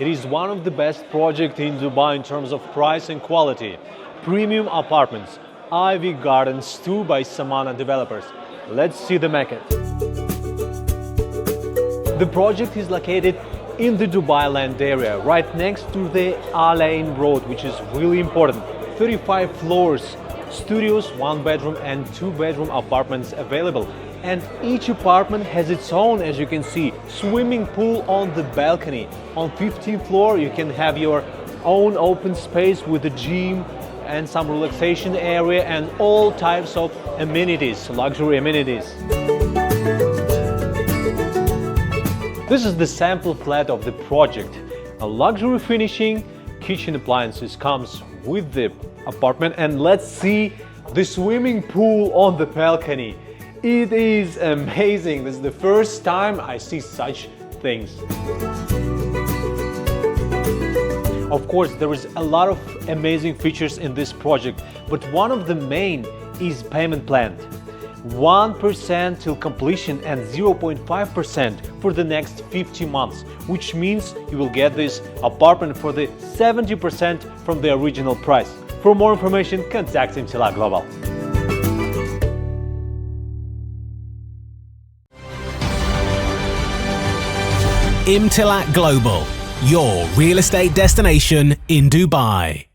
It is one of the best projects in Dubai in terms of price and quality. Premium apartments, Ivy Gardens 2 by Samana developers. Let's see the maquette. The project is located in the Dubai land area, right next to the Al Ain Road, which is really important. 35 floors, studios, 1-bedroom and 2-bedroom apartments available. And each apartment has its own, as you can see, swimming pool on the balcony. On 15th floor, you can have your own open space with a gym and some relaxation area and all types of amenities, luxury amenities. This is the sample flat of the project. A luxury finishing, kitchen appliances comes with the apartment, and let's see the swimming pool on the balcony. It is amazing. This is the first time I see such things. Of course, there is a lot of amazing features in this project, but one of the main is payment plan. 1% till completion and 0.5% for the next 50 months, which means you will get this apartment for the 70% from the original price. For more information, contact Imtilak Global. Imtilak Global, your real estate destination in Dubai.